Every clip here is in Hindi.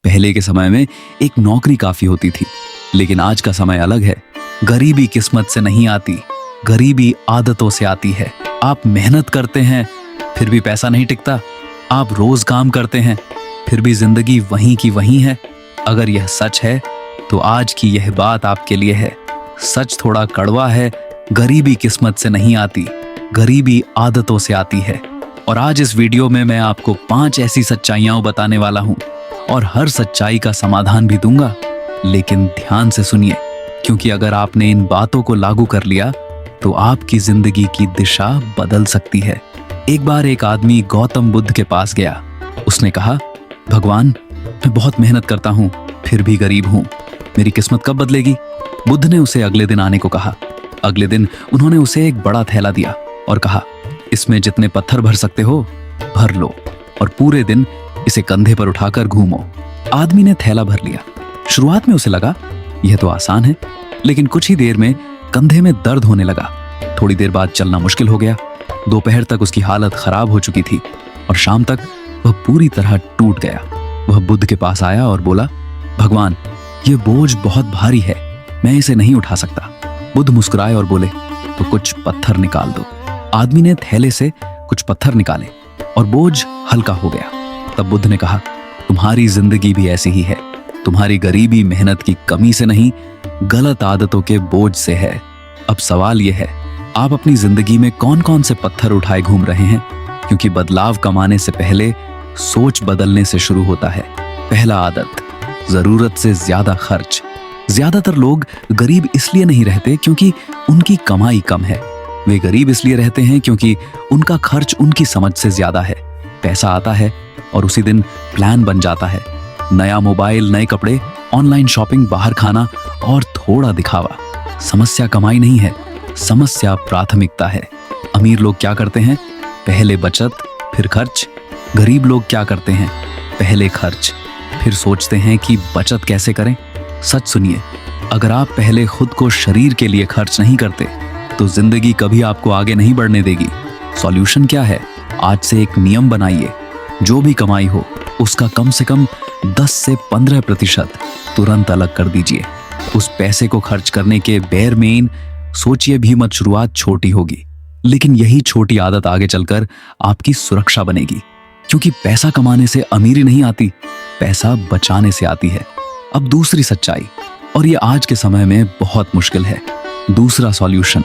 पहले के समय में एक नौकरी काफी होती थी, लेकिन आज का समय अलग है। गरीबी किस्मत से नहीं आती, गरीबी आदतों से आती है। आप मेहनत करते हैं फिर भी पैसा नहीं टिकता। आप रोज काम करते हैं फिर भी जिंदगी वहीं की वहीं है। अगर यह सच है तो आज की यह बात आपके लिए है। सच थोड़ा कड़वा है, गरीबी किस्मत से नहीं आती, गरीबी आदतों से आती है। और आज इस वीडियो में मैं आपको 5 ऐसी सच्चाइयां बताने वाला हूं और हर सच्चाई का समाधान भी दूंगा। लेकिन ध्यान से सुनिए, क्योंकि अगर आपने इन बातों को लागू कर लिया तो आपकी जिंदगी की दिशा बदल सकती है। एक बार एक आदमी गौतम बुद्ध के पास गया। उसने कहा, भगवान, मैं बहुत मेहनत करता हूं फिर भी गरीब हूं, मेरी किस्मत कब बदलेगी? बुद्ध ने उसे अगले दिन आने को कहा। अगले दिन उन्होंने उसे एक बड़ा थैला दिया और कहा, इसमें जितने पत्थर भर सकते हो भर लो और पूरे दिन इसे कंधे पर उठाकर घूमो। आदमी ने थैला भर लिया। शुरुआत में उसे लगा यह तो आसान है, लेकिन कुछ ही देर में कंधे में दर्द होने लगा। थोड़ी देर बाद चलना मुश्किल हो गया। दोपहर तक उसकी हालत खराब हो चुकी थी और शाम तक वह पूरी तरह टूट गया। वह बुद्ध के पास आया और बोला, भगवान, यह बोझ बहुत भारी है, मैं इसे नहीं उठा सकता। बुद्ध मुस्कुराए और बोले, तो कुछ पत्थर निकाल दो। आदमी ने थैले से कुछ पत्थर निकाले और बोझ हल्का हो गया। तब बुद्ध ने कहा, तुम्हारी जिंदगी भी ऐसी ही है। तुम्हारी गरीबी मेहनत की कमी से नहीं, गलत आदतों के बोझ से है। अब सवाल यह है, आप अपनी जिंदगी में कौन कौन से पत्थर उठाए घूम रहे हैं? क्योंकि बदलाव कमाने से पहले सोच बदलने से शुरू होता है। पहला आदत, जरूरत से ज्यादा खर्च। ज्यादातर लोग गरीब इसलिए नहीं रहते क्योंकि उनकी कमाई कम है। वे गरीब इसलिए रहते हैं क्योंकि उनका खर्च उनकी समझ से ज्यादा है। पैसा आता है और उसी दिन प्लान बन जाता है। नया मोबाइल, नए कपड़े, ऑनलाइन शॉपिंग, बाहर खाना और थोड़ा दिखावा। समस्या कमाई नहीं है, समस्या प्राथमिकता है। अमीर लोग क्या करते हैं? पहले बचत फिर खर्च। गरीब लोग क्या करते हैं? पहले खर्च फिर सोचते हैं कि बचत कैसे करें। सच सुनिए, अगर आप पहले खुद को शरीर के लिए खर्च नहीं करते तो जिंदगी कभी आपको आगे नहीं बढ़ने देगी। सॉल्यूशन क्या है? आज से एक नियम बनाइए, जो भी कमाई हो उसका कम से कम 10 से 15% तुरंत अलग कर दीजिए। उस पैसे को खर्च करने के बेर मेन सोचिए भी मत। शुरुआत छोटी होगी, लेकिन यही छोटी आदत आगे चलकर आपकी सुरक्षा बनेगी। क्योंकि पैसा कमाने से अमीरी नहीं आती, पैसा बचाने से आती है। अब दूसरी सच्चाई, और ये आज के समय में बहुत मुश्किल है। दूसरा सॉल्यूशन,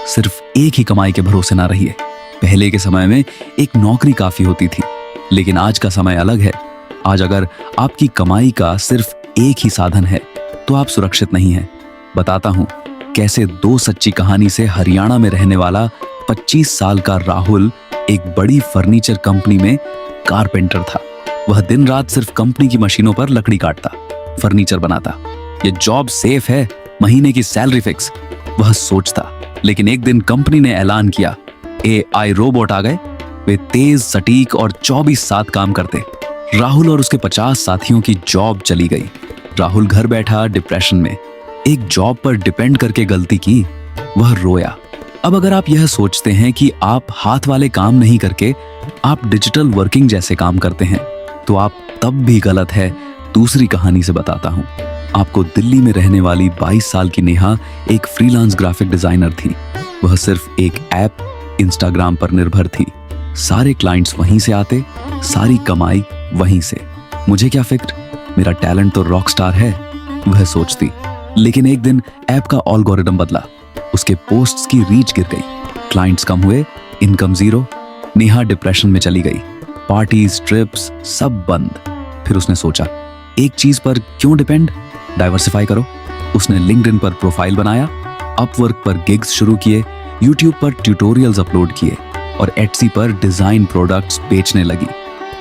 सिर्फ एक ही कमाई के भरोसे ना रहिए। पहले के समय में एक नौकरी काफी होती थी, लेकिन आज का समय अलग है। आज अगर आपकी कमाई का सिर्फ एक ही साधन है तो आप सुरक्षित नहीं हैं। बताता हूं कैसे। 2 सच्ची कहानी से हरियाणा में रहने वाला 25 साल का राहुल एक बड़ी फर्नीचर कंपनी में कारपेंटर था। वह दिन रात सिर्फ कंपनी की मशीनों पर लकड़ी काटता, फर्नीचर बनाता। ये जॉब सेफ है, महीने की सैलरी फिक्स, वह सोचता। लेकिन एक दिन कंपनी ने ऐलान किया, AI रोबोट आ गए। वे तेज, सटीक और 24/7 काम करते। राहुल और उसके 50 साथियों की जॉब चली गई। राहुल घर बैठा डिप्रेशन में। एक जॉब पर डिपेंड करके गलती की, वह रोया। अब अगर आप यह सोचते हैं कि आप हाथ वाले काम नहीं करके आप डिजिटल वर्किंग जैसे काम करते हैं, तो आप तब भी गलत है। दूसरी कहानी से बताता हूं। आपको दिल्ली में रहने वाली 22 साल की नेहा एक फ्रीलांस ग्राफिक डिजाइनर थी। वह सिर्फ एक ऐप इंस्टाग्राम पर निर्भर थी। सारे क्लाइंट्स वहीं से आते, सारी कमाई वहीं से। मुझे क्या फिक्र, मेरा टैलेंट तो रॉक स्टार है, वह सोचती। लेकिन एक दिन ऐप का एल्गोरिदम बदला। उसके पोस्ट्स की रीच गिर गई, क्लाइंट्स कम हुए, इनकम जीरो। नेहा डिप्रेशन में चली गई। पार्टीज, ट्रिप्स सब बंद। फिर उसने सोचा, एक चीज पर क्यों डिपेंड, डाइवर्सिफाई करो। उसने लिंक्डइन पर प्रोफाइल बनाया, अपवर्क पर गिग्स शुरू किए, यूट्यूब पर ट्यूटोरियल्स अपलोड किए और एट्सी पर डिजाइन प्रोडक्ट्स बेचने लगी।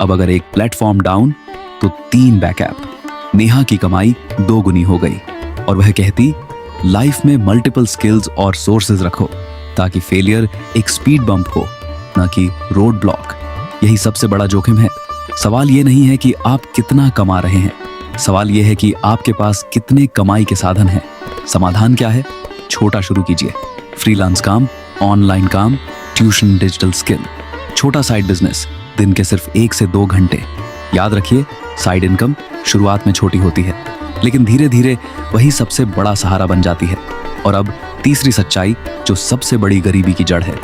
अब अगर एक प्लेटफॉर्म डाउन तो 3 बैकअप। नेहा की कमाई 2 गुनी हो गई और वह कहती, लाइफ में मल्टीपल स्किल्स और सोर्सेज रखो ताकि फेलियर एक स्पीड बम्प हो, ना कि रोड ब्लॉक। यही सबसे बड़ा जोखिम है। सवाल ये नहीं है कि आप कितना कमा रहे हैं, सवाल यह है कि आपके पास कितने कमाई के साधन हैं। समाधान क्या है? छोटा शुरू कीजिए। फ्रीलांस काम, ऑनलाइन काम, ट्यूशन, डिजिटल स्किल, छोटा साइड बिजनेस, दिन के सिर्फ 1 से 2 घंटे। याद रखिए, साइड इनकम शुरुआत में छोटी होती है, लेकिन धीरे धीरे वही सबसे बड़ा सहारा बन जाती है। और अब तीसरी सच्चाई, जो सबसे बड़ी गरीबी की जड़ है।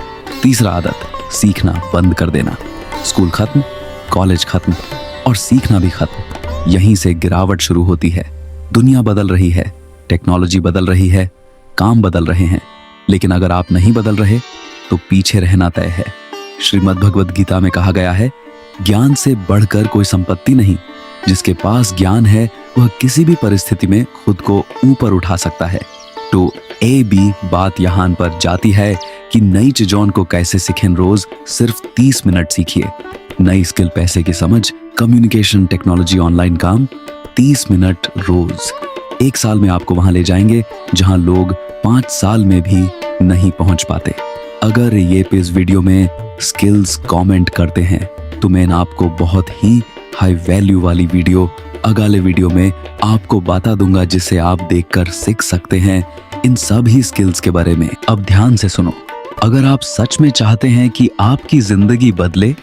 तीसरा आदत, सीखना बंद कर देना। स्कूल खत्म, कॉलेज खत्म और सीखना भी खत्म। यहीं से गिरावट शुरू होती है। दुनिया बदल रही है, टेक्नोलॉजी बदल रही है, काम बदल रहे हैं, लेकिन अगर आप नहीं बदल रहे तो पीछे रहना तय है। श्रीमद् भगवद गीता में कहा गया है, ज्ञान से बढ़कर कोई संपत्ति नहीं। जिसके पास ज्ञान है वह किसी भी परिस्थिति में खुद को ऊपर उठा सकता है। तो ए बी बात यहाँ पर जाती है कि नई चीजों को कैसे सीखें। रोज सिर्फ 30 मिनट सीखिए। नई स्किल, पैसे की समझ, कम्युनिकेशन, टेक्नोलॉजी, ऑनलाइन काम, 30 मिनट रोज। 1 साल में आपको वहां ले जाएंगे जहां लोग 5 साल में भी नहीं पहुंच पाते। अगर ये पे इस वीडियो में स्किल्स कमेंट करते हैं तो मैं आपको बहुत ही हाई वैल्यू वाली वीडियो अगले वीडियो में आपको बता दूंगा, जिसे आप देखकर सीख सकते हैं इन सभी स्किल्स के बारे में। अब ध्यान से सुनो। अगर आप सच में चाहते हैं कि आपकी जिंदगी बदले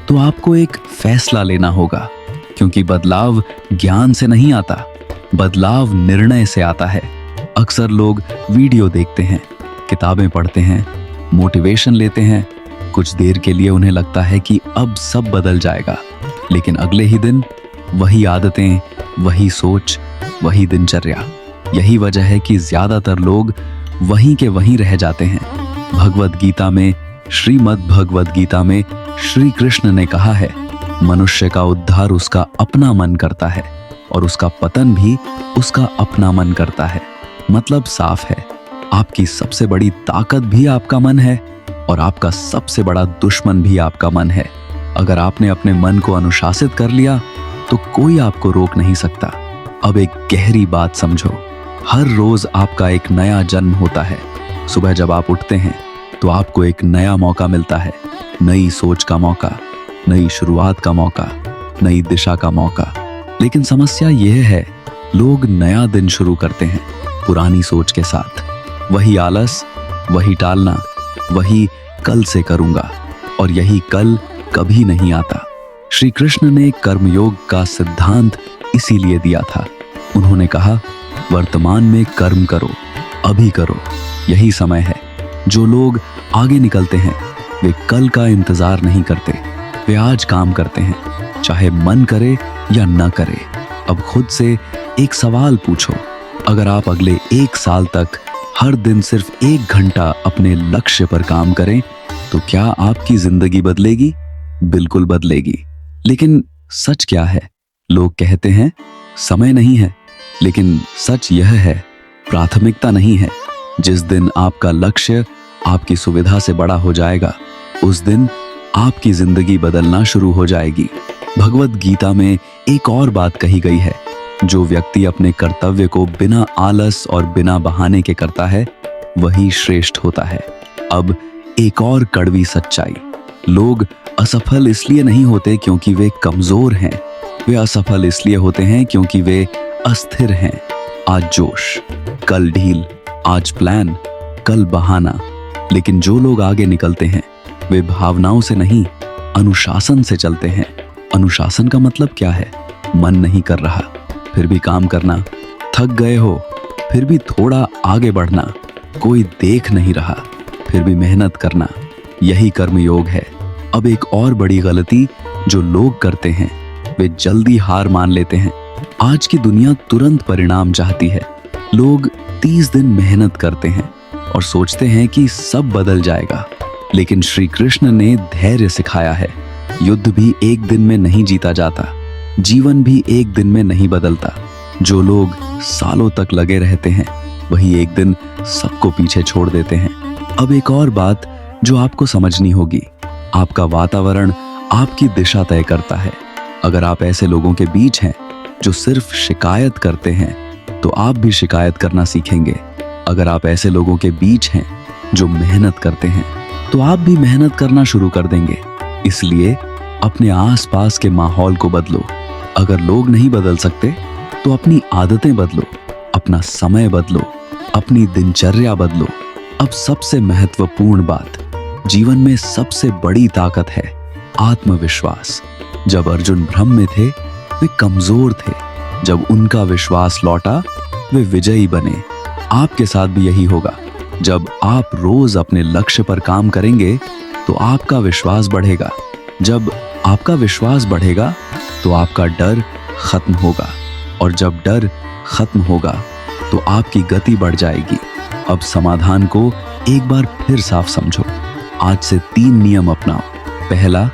तो आपको एक फैसला लेना होगा, क्योंकि बदलाव ज्ञान से नहीं आता, बदलाव निर्णय से आता है। अक्सर लोग वीडियो देखते हैं, किताबें पढ़ते हैं, मोटिवेशन लेते हैं। कुछ देर के लिए उन्हें लगता है कि अब सब बदल जाएगा, लेकिन अगले ही दिन वही आदतें, वही सोच, वही दिनचर्या। यही वजह है कि ज्यादातर लोग वहीं के वहीं रह जाते हैं। भगवद गीता में, श्रीमद् भगवद गीता में श्री कृष्ण ने कहा है, मनुष्य का उद्धार उसका अपना मन करता है और उसका पतन भी उसका अपना मन करता है। मतलब साफ है, आपकी सबसे बड़ी ताकत भी आपका मन है और आपका सबसे बड़ा दुश्मन भी आपका मन है। अगर आपने अपने मन को अनुशासित कर लिया तो कोई आपको रोक नहीं सकता। अब एक गहरी बात समझो, हर रोज आपका एक नया जन्म होता है। सुबह जब आप उठते हैं तो आपको एक नया मौका मिलता है, नई सोच का मौका, नई शुरुआत का मौका, नई दिशा का मौका। लेकिन समस्या यह है, लोग नया दिन शुरू करते हैं पुरानी सोच के साथ। वही आलस, वही टालना, वही कल से करूंगा, और यही कल कभी नहीं आता। श्री कृष्ण ने कर्मयोग का सिद्धांत इसीलिए दिया था। उन्होंने कहा, वर्तमान में कर्म करो, अभी करो, यही समय है। जो लोग आगे निकलते हैं वे कल का इंतजार नहीं करते, वे आज काम करते हैं, चाहे मन करे या न करे। अब खुद से एक सवाल पूछो, अगर आप अगले 1 साल तक हर दिन सिर्फ 1 घंटा अपने लक्ष्य पर काम करें तो क्या आपकी जिंदगी बदलेगी? बिल्कुल बदलेगी। लेकिन सच क्या है? लोग कहते हैं समय नहीं है, लेकिन सच यह है, प्राथमिकता नहीं है। जिस दिन आपका लक्ष्य आपकी सुविधा से बड़ा हो जाएगा, उस दिन आपकी जिंदगी बदलना शुरू हो जाएगी। भगवद गीता में एक और बात कही गई है, जो व्यक्ति अपने कर्तव्य को बिना आलस और बिना बहाने के करता है वही श्रेष्ठ होता है। अब एक और कड़वी सच्चाई, लोग असफल इसलिए नहीं होते क्योंकि वे कमजोर हैं, वे असफल इसलिए होते हैं क्योंकि वे अस्थिर हैं। आज जोश, कल ढील, आज प्लान, कल बहाना। लेकिन जो लोग आगे निकलते हैं वे भावनाओं से नहीं, अनुशासन से चलते हैं। अनुशासन का मतलब क्या है? मन नहीं कर रहा फिर भी काम करना, थक गए हो फिर भी थोड़ा आगे बढ़ना, कोई देख नहीं रहा फिर भी मेहनत करना, यही कर्मयोग है। अब एक और बड़ी गलती जो लोग करते हैं, वे जल्दी हार मान लेते हैं। आज की दुनिया तुरंत परिणाम चाहती है। लोग 30 दिन मेहनत करते हैं और सोचते हैं कि सब बदल जाएगा, लेकिन श्री कृष्ण ने धैर्य सिखाया है। युद्ध भी 1 दिन में नहीं जीता जाता, जीवन भी 1 दिन में नहीं बदलता। जो लोग सालों तक लगे रहते हैं वही एक दिन सबको पीछे छोड़ देते हैं। अब एक और बात जो आपको समझनी होगी, आपका वातावरण आपकी दिशा तय करता है। अगर आप ऐसे लोगों के बीच हैं जो सिर्फ शिकायत करते हैं तो आप भी शिकायत करना सीखेंगे। अगर आप ऐसे लोगों के बीच हैं जो मेहनत करते हैं तो आप भी मेहनत करना शुरू कर देंगे। इसलिए अपने आसपास के माहौल को बदलो। अगर लोग नहीं बदल सकते तो अपनी आदतें बदलो, अपना समय बदलो, अपनी दिनचर्या बदलो। अब सबसे महत्वपूर्ण बात, जीवन में सबसे बड़ी ताकत है आत्मविश्वास। जब अर्जुन भ्रम में थे वे कमजोर थे, जब उनका विश्वास लौटा वे विजयी बने। आपके साथ भी यही होगा। जब आप रोज अपने लक्ष्य पर काम करेंगे तो आपका विश्वास बढ़ेगा। जब आपका विश्वास बढ़ेगा तो आपका डर खत्म होगा, और जब डर खत्म होगा तो आपकी गति बढ़ जाएगी। अब समाधान को एक बार फिर साफ समझो। आज से 3 नियम अपनाओ। पहला,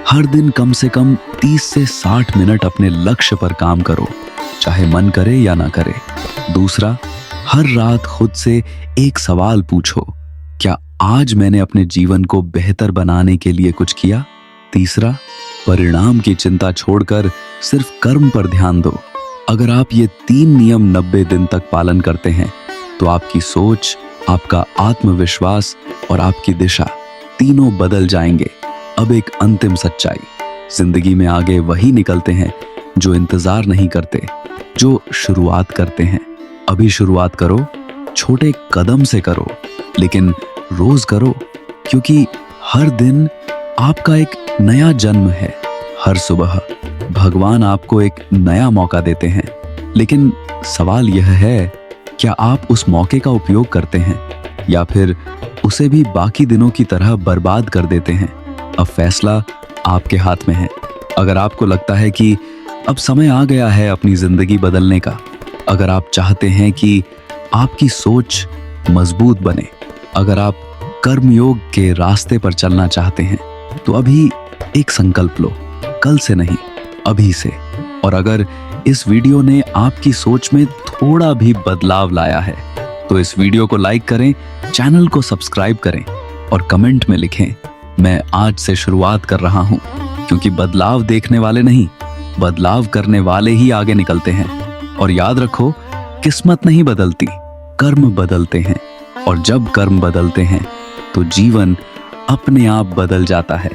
हर दिन कम से कम 30 से 60 मिनट अपने लक्ष्य पर काम करो, चाहे मन करे या ना करे। दूसरा, हर रात खुद से एक सवाल पूछो, क्या आज मैंने अपने जीवन को बेहतर बनाने के लिए कुछ किया? तीसरा, परिणाम की चिंता छोड़कर सिर्फ कर्म पर ध्यान दो। अगर आप ये 3 नियम 90 दिन तक पालन करते हैं तो आपकी सोच, आपका आत्मविश्वास और आपकी दिशा तीनों बदल जाएंगे। अब एक अंतिम सच्चाई, जिंदगी में आगे वही निकलते हैं जो इंतजार नहीं करते, जो शुरुआत करते हैं। अभी शुरुआत करो, छोटे कदम से करो, लेकिन रोज करो, क्योंकि हर दिन आपका एक नया जन्म है। हर सुबह भगवान आपको एक नया मौका देते हैं, लेकिन सवाल यह है, क्या आप उस मौके का उपयोग करते हैं या फिर उसे भी बाकी दिनों की तरह बर्बाद कर देते हैं? अब फैसला आपके हाथ में है। अगर आपको लगता है कि अब समय आ गया है अपनी जिंदगी बदलने का, अगर आप चाहते हैं कि आपकी सोच मजबूत बने, अगर आप कर्मयोग के रास्ते पर चलना चाहते हैं, तो अभी एक संकल्प लो, कल से नहीं, अभी से। और अगर इस वीडियो ने आपकी सोच में थोड़ा भी बदलाव लाया है तो इस वीडियो को लाइक करें, चैनल को सब्सक्राइब करें और कमेंट में लिखें, मैं आज से शुरुआत कर रहा हूं। क्योंकि बदलाव देखने वाले नहीं, बदलाव करने वाले ही आगे निकलते हैं। और याद रखो, किस्मत नहीं बदलती, कर्म बदलते हैं। और जब कर्म बदलते हैं तो जीवन अपने आप बदल जाता है।